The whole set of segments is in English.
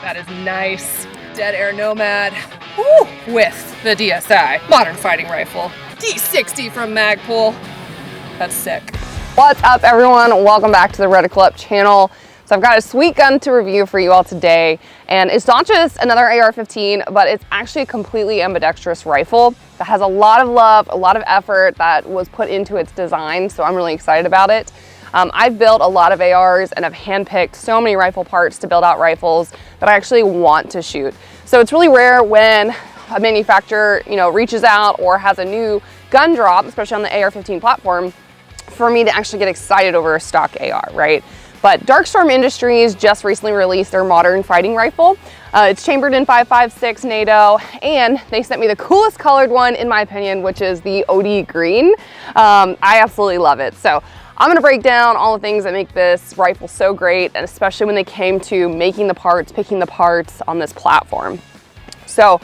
That is nice. Dead Air Nomad. Woo! With the DSI, modern fighting rifle. D60 from Magpul. That's sick. What's up, everyone? Welcome back to the Reticle Up channel. So I've got a sweet gun to review for you all today, and it's not just another AR-15, but it's actually a completely ambidextrous rifle that has a lot of love, a lot of effort that was put into its design, so I'm really excited about it. I've built a lot of ARs and I've handpicked so many rifle parts to build out rifles that I actually want to shoot. So it's really rare when a manufacturer, reaches out or has a new gun drop, especially on the AR-15 platform, for me to actually get excited over a stock AR, right? But Darkstorm Industries just recently released their modern fighting rifle. It's chambered in 5.56 NATO, and they sent me the coolest colored one, in my opinion, which is the OD green. I absolutely love it. So I'm gonna break down all the things that make this rifle so great, and especially when they came to making the parts, picking the parts on this platform. So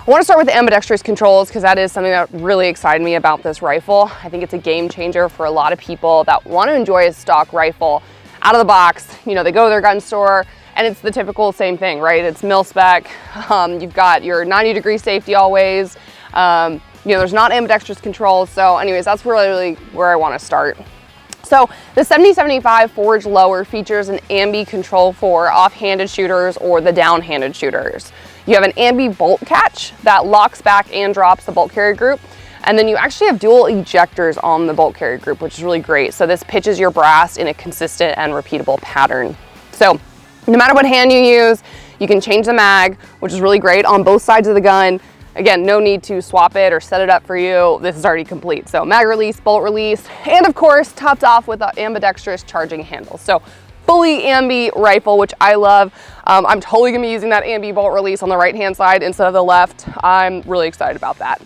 I want to start with the ambidextrous controls because that is something that really excited me about this rifle. I think it's a game changer for a lot of people that want to enjoy a stock rifle out of the box. They go to their gun store and it's the typical same thing, right? It's mil spec. You've got your 90-degree safety always. There's not ambidextrous controls. So anyways, that's really where I want to start. So the 7075 Forge Lower features an ambi control for off-handed shooters or the down-handed shooters. You have an ambi bolt catch that locks back and drops the bolt carrier group. And then you actually have dual ejectors on the bolt carrier group, which is really great. So this pitches your brass in a consistent and repeatable pattern. So no matter what hand you use, you can change the mag, which is really great on both sides of the gun. Again, no need to swap it or set it up for you. This is already complete. So mag release, bolt release, and of course, topped off with the ambidextrous charging handle. So fully ambi rifle, which I love. I'm totally gonna be using that ambi bolt release on the right-hand side instead of the left. I'm really excited about that.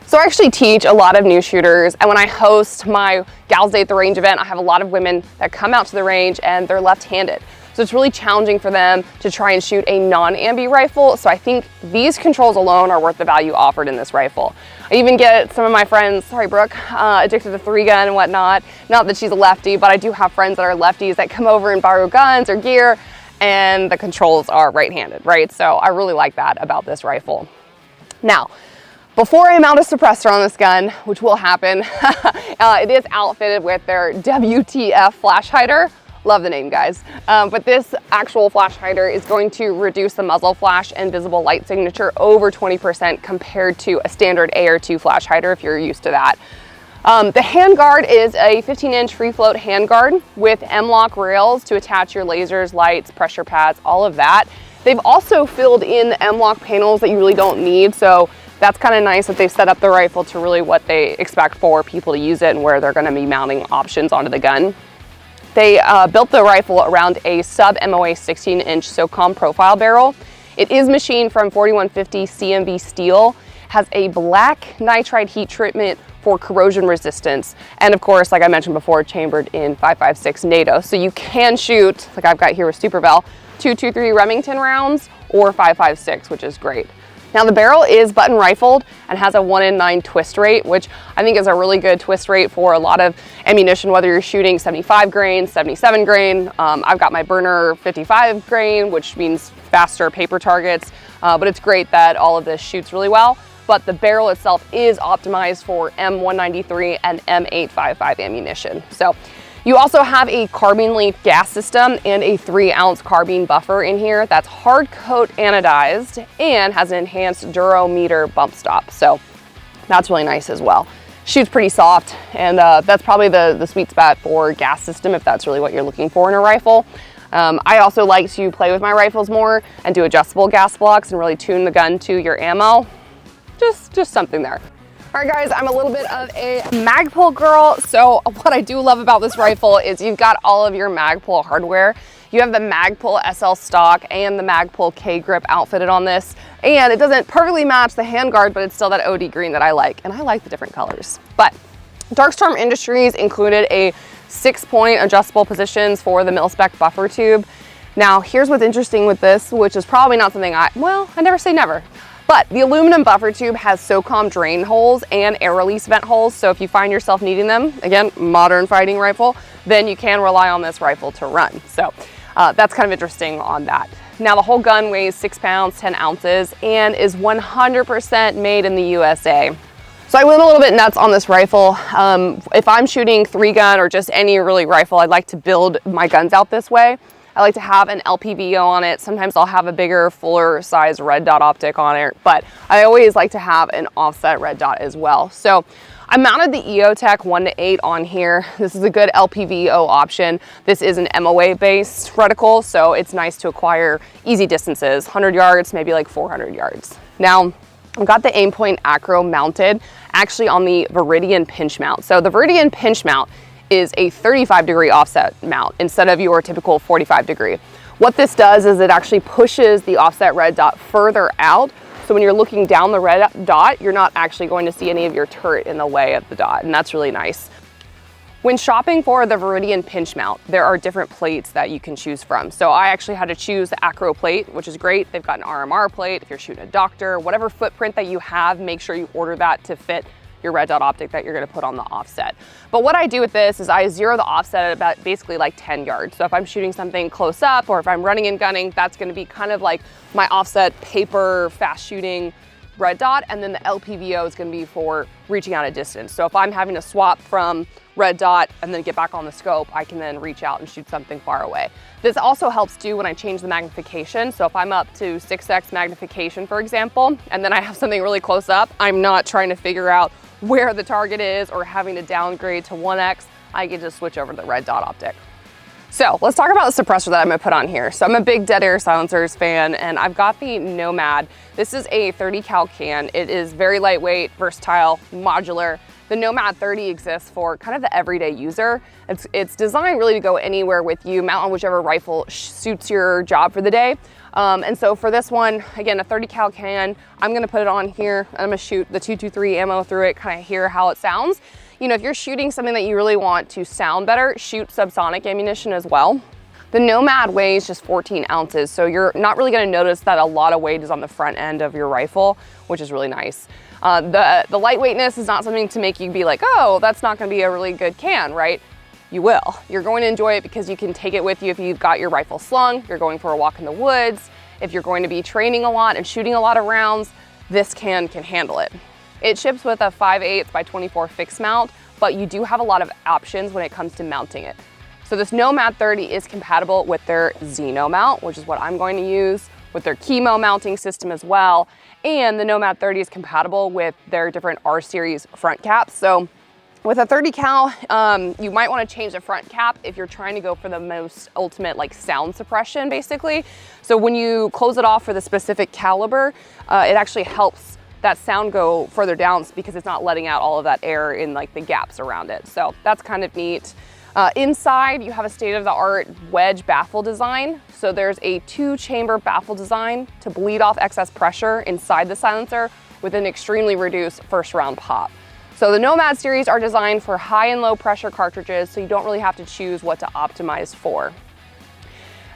So I actually teach a lot of new shooters, and when I host my Gals Day at the Range event, I have a lot of women that come out to the range and they're left-handed. So it's really challenging for them to try and shoot a non-ambi rifle. So I think these controls alone are worth the value offered in this rifle. I even get some of my friends, sorry Brooke, addicted to 3-gun and whatnot. Not that she's a lefty, but I do have friends that are lefties that come over and borrow guns or gear, and the controls are right-handed, right? So I really like that about this rifle. Now, before I mount a suppressor on this gun, which will happen, it is outfitted with their WTF flash hider. Love the name, guys. But this actual flash hider is going to reduce the muzzle flash and visible light signature over 20% compared to a standard AR2 flash hider, if you're used to that. The handguard is a 15-inch free float handguard with M-LOK rails to attach your lasers, lights, pressure pads, all of that. They've also filled in the M-LOK panels that you really don't need, so that's kind of nice that they've set up the rifle to really what they expect for people to use it and where they're going to be mounting options onto the gun. They built the rifle around a sub-MOA 16-inch SOCOM profile barrel. It is machined from 4150 CMB steel, has a black nitride heat treatment for corrosion resistance, and of course, like I mentioned before, chambered in 5.56 NATO. So you can shoot, like I've got here with Super Bell, 223 Remington rounds or 5.56, which is great. Now the barrel is button rifled and has a 1 in 9 twist rate, which I think is a really good twist rate for a lot of ammunition, whether you're shooting 75 grain, 77 grain. I've got my burner 55 grain, which means faster paper targets, but it's great that all of this shoots really well. But the barrel itself is optimized for M193 and M855 ammunition. So you also have a carbine leaf gas system and a 3-ounce carbine buffer in here that's hard coat anodized and has an enhanced durometer bump stop. So that's really nice as well. Shoots pretty soft, and that's probably the sweet spot for gas system if that's really what you're looking for in a rifle. I also like to play with my rifles more and do adjustable gas blocks and really tune the gun to your ammo. Just something there. All right, guys, I'm a little bit of a Magpul girl. So what I do love about this rifle is you've got all of your Magpul hardware. You have the Magpul SL stock and the Magpul K grip outfitted on this. And it doesn't perfectly match the handguard, but it's still that OD green that I like. And I like the different colors. But Darkstorm Industries included a 6-point adjustable positions for the mil-spec buffer tube. Now, here's what's interesting with this, which is probably not something I never say never. But the aluminum buffer tube has SOCOM drain holes and air release vent holes. So if you find yourself needing them, again, modern fighting rifle, then you can rely on this rifle to run. So that's kind of interesting on that. Now the whole gun weighs 6 pounds, 10 ounces, and is 100% made in the USA. So I went a little bit nuts on this rifle. If I'm shooting 3-gun or just any really rifle, I'd like to build my guns out this way. I like to have an LPVO on it. Sometimes I'll have a bigger, fuller size red dot optic on it, but I always like to have an offset red dot as well. So I mounted the EOTech 1-8 on here. This is a good LPVO option. This is an MOA based reticle, so it's nice to acquire easy distances, 100 yards, maybe like 400 yards. Now, I've got the Aimpoint Acro mounted actually on the Viridian pinch mount. So the Viridian pinch mount is a 35-degree offset mount instead of your typical 45-degree. What this does is it actually pushes the offset red dot further out. So when you're looking down the red dot, you're not actually going to see any of your turret in the way of the dot, and that's really nice. When shopping for the Viridian pinch mount, there are different plates that you can choose from. So I actually had to choose the Acro plate, which is great. They've got an RMR plate. If you're shooting a doctor, whatever footprint that you have, make sure you order that to fit your red dot optic that you're gonna put on the offset. But what I do with this is I zero the offset at about basically like 10 yards. So if I'm shooting something close up or if I'm running and gunning, that's gonna be kind of like my offset paper fast shooting red dot, and then the LPVO is gonna be for reaching out a distance. So if I'm having to swap from red dot and then get back on the scope, I can then reach out and shoot something far away. This also helps too when I change the magnification. So if I'm up to 6x magnification, for example, and then I have something really close up, I'm not trying to figure out where the target is or having to downgrade to 1x, I can just switch over to the red dot optic. So let's talk about the suppressor that I'm gonna put on here. So I'm a big Dead Air silencers fan, and I've got the Nomad. This is a 30 cal can. It is very lightweight, versatile, modular. The Nomad 30 exists for kind of the everyday user. It's designed really to go anywhere with you, mount on whichever rifle suits your job for the day. And so for this one, again, a 30 cal can, I'm gonna put it on here. I'm gonna shoot the 223 ammo through it, kind of hear how it sounds. You know, if you're shooting something that you really want to sound better, shoot subsonic ammunition as well. The Nomad weighs just 14 ounces, so you're not really gonna notice that a lot of weight is on the front end of your rifle, which is really nice. The lightweightness is not something to make you be like, oh, that's not gonna be a really good can, right? You will. You're going to enjoy it because you can take it with you if you've got your rifle slung, you're going for a walk in the woods, if you're going to be training a lot and shooting a lot of rounds, this can handle it. It ships with a 5/8 by 24 fixed mount, but you do have a lot of options when it comes to mounting it. So this Nomad 30 is compatible with their Xeno mount, which is what I'm going to use, with their Chemo mounting system as well. And the Nomad 30 is compatible with their different R series front caps. So with a 30 cal, you might want to change the front cap if you're trying to go for the most ultimate like sound suppression, basically. So when you close it off for the specific caliber, it actually helps that sound go further down because it's not letting out all of that air in like the gaps around it. So that's kind of neat. Inside, you have a state-of-the-art wedge baffle design. So there's a 2-chamber baffle design to bleed off excess pressure inside the silencer with an extremely reduced first round pop. So the Nomad series are designed for high and low pressure cartridges, so you don't really have to choose what to optimize for.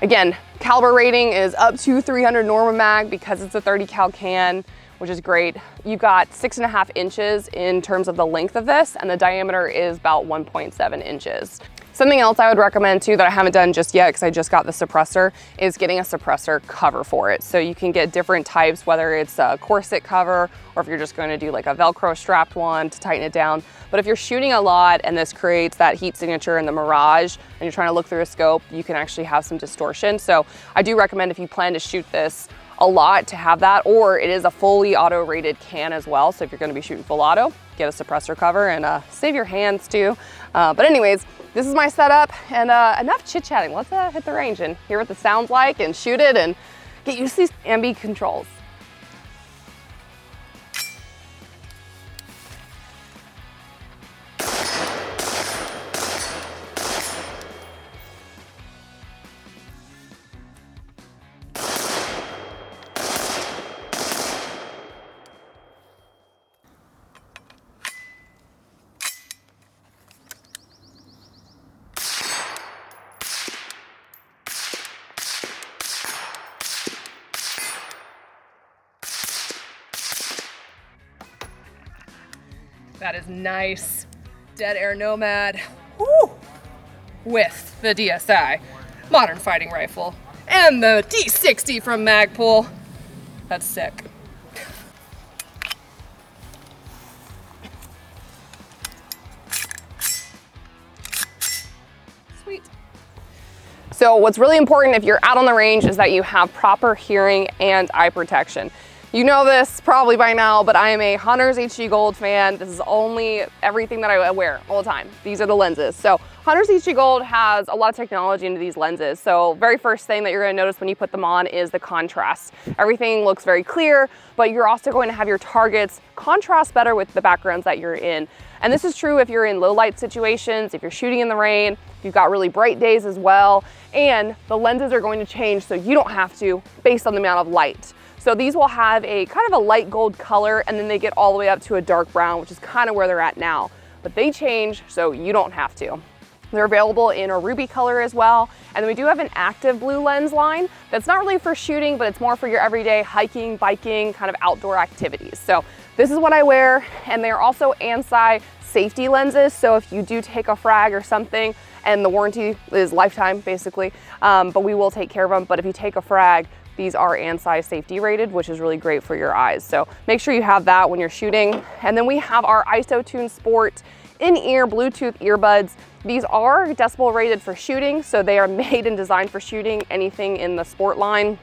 Again, caliber rating is up to 300 Norma Mag because it's a 30 cal can, which is great. You've got 6.5 inches in terms of the length of this, and the diameter is about 1.7 inches. Something else I would recommend too that I haven't done just yet because I just got the suppressor is getting a suppressor cover for it. So you can get different types, whether it's a corset cover or if you're just going to do like a Velcro strapped one to tighten it down. But if you're shooting a lot and this creates that heat signature in the mirage and you're trying to look through a scope, you can actually have some distortion. So I do recommend if you plan to shoot this a lot to have that, or it is a fully auto rated can as well. So if you're going to be shooting full auto, get a suppressor cover and save your hands too. But anyways, this is my setup, and enough chit chatting. Let's hit the range and hear what the sound's like and shoot it and get used to these ambi controls. That is nice. Dead Air Nomad, woo, with the DSI, modern fighting rifle. And the D60 from Magpul. That's sick. Sweet. So what's really important if you're out on the range is that you have proper hearing and eye protection. You know this probably by now, but I am a Hunter's HD Gold fan. This is only everything that I wear all the time. These are the lenses. So Hunter's HD Gold has a lot of technology into these lenses. So very first thing that you're gonna notice when you put them on is the contrast. Everything looks very clear, but you're also going to have your targets contrast better with the backgrounds that you're in. And this is true if you're in low light situations, if you're shooting in the rain, if you've got really bright days as well, and the lenses are going to change so you don't have to based on the amount of light. So these will have a kind of a light gold color, and then they get all the way up to a dark brown, which is kind of where they're at now. But they change so you don't have to. They're available in a ruby color as well. And then we do have an active blue lens line that's not really for shooting, but it's more for your everyday hiking, biking, kind of outdoor activities. So this is what I wear, and they're also ANSI safety lenses. So if you do take a frag or something, and the warranty is lifetime basically, but we will take care of them. But if you take a frag, these are ANSI safety rated, which is really great for your eyes. So make sure you have that when you're shooting. And then we have our IsoTune Sport in-ear Bluetooth earbuds. These are decibel rated for shooting, so they are made and designed for shooting anything in the sport line.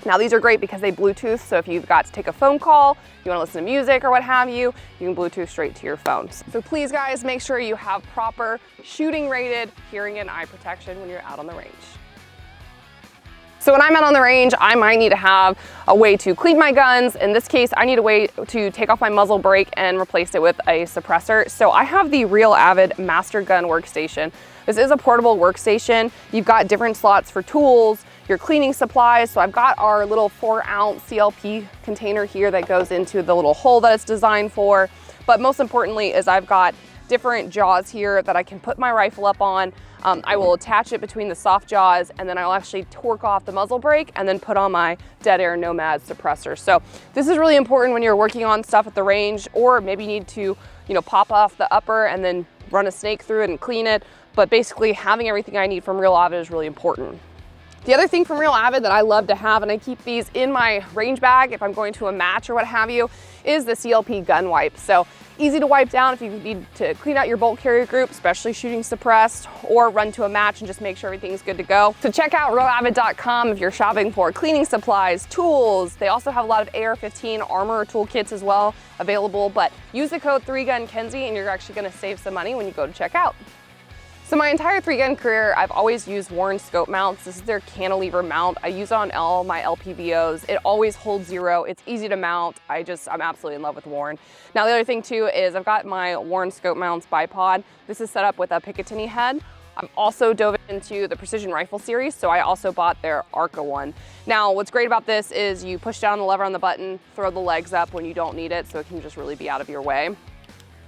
Now these are great because they Bluetooth, so if you've got to take a phone call, you want to listen to music or what have you, you can Bluetooth straight to your phones. So please guys, make sure you have proper shooting rated hearing and eye protection when you're out on the range. So when I'm out on the range, I might need to have a way to clean my guns. In this case, I need a way to take off my muzzle brake and replace it with a suppressor. So I have the Real Avid Master Gun Workstation. This is a portable workstation. You've got different slots for tools, your cleaning supplies. So I've got our little 4-ounce CLP container here that goes into the little hole that it's designed for. But most importantly is I've got different jaws here that I can put my rifle up on. I will attach it between the soft jaws, and then I'll actually torque off the muzzle brake and then put on my Dead Air Nomad suppressor. So this is really important when you're working on stuff at the range, or maybe you need to, pop off the upper and then run a snake through it and clean it. But basically having everything I need from Real Avid is really important. The other thing from Real Avid that I love to have, and I keep these in my range bag if I'm going to a match or what have you, is the CLP gun wipe. So easy to wipe down if you need to clean out your bolt carrier group, especially shooting suppressed, or run to a match and just make sure everything's good to go. So check out realavid.com if you're shopping for cleaning supplies, tools. They also have a lot of AR-15 armor toolkits as well available, but use the code 3GUNKenzie and you're actually gonna save some money when you go to check out. So my entire 3-gun career, I've always used Warren scope mounts. This is their cantilever mount. I use it on all my LPVOs. It always holds zero. It's easy to mount. I'm absolutely in love with Warren. Now the other thing too is I've got my Warren scope mounts bipod. This is set up with a Picatinny head. I've also dove into the Precision Rifle series, so I also bought their Arca one. Now what's great about this is you push down the lever on the button, throw the legs up when you don't need it, so it can just really be out of your way.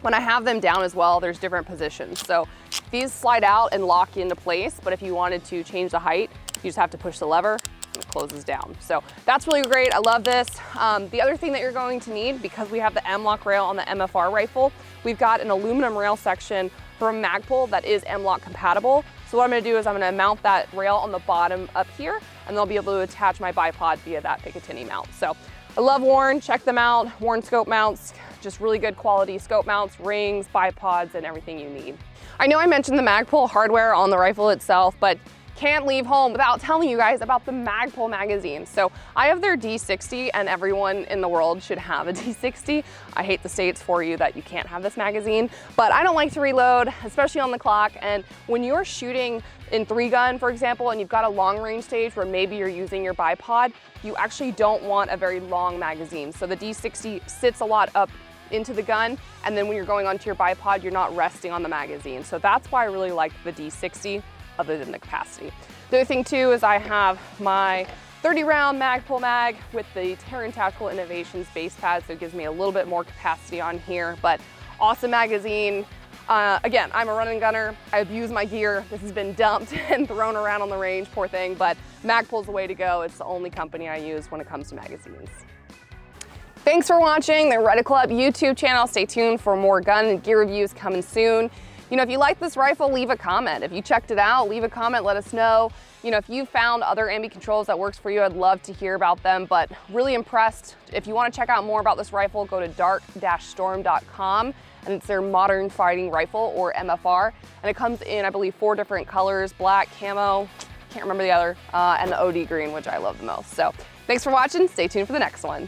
When I have them down as well, there's different positions. So these slide out and lock into place, but if you wanted to change the height, you just have to push the lever and it closes down. So that's really great. I love this. The other thing that you're going to need, because we have the M-LOK rail on the MFR rifle, we've got an aluminum rail section from Magpul that is M-LOK compatible. So what I'm gonna do is I'm gonna mount that rail on the bottom up here, and I'll be able to attach my bipod via that Picatinny mount. So I love Warren, check them out. Warren scope mounts, just really good quality scope mounts, rings, bipods, and everything you need. I know I mentioned the Magpul hardware on the rifle itself, but can't leave home without telling you guys about the Magpul magazine. So I have their D60, and everyone in the world should have a D60. I hate to say it's for you that you can't have this magazine, but I don't like to reload, especially on the clock. And when you're shooting in 3-gun, for example, and you've got a long range stage where maybe you're using your bipod, you actually don't want a very long magazine. So the D60 sits a lot up into the gun, and then when you're going onto your bipod, you're not resting on the magazine. So that's why I really like the D60, other than the capacity. The other thing too is I have my 30-round Magpul mag with the Terran Tactical Innovations base pad, so it gives me a little bit more capacity on here, but awesome magazine. Again, I'm a run and gunner. I abuse my gear. This has been dumped and thrown around on the range, poor thing, but Magpul's the way to go. It's the only company I use when it comes to magazines. Thanks for watching the Reticle Up YouTube channel. Stay tuned for more gun and gear reviews coming soon. If you like this rifle, leave a comment. If you checked it out, leave a comment, let us know. You know, if you found other ambi controls that works for you, I'd love to hear about them, but really impressed. If you want to check out more about this rifle, go to dark-storm.com, and it's their modern fighting rifle, or MFR, and it comes in, I believe, 4 different colors: black, camo, can't remember the other, and the OD green, which I love the most. So thanks for watching. Stay tuned for the next one.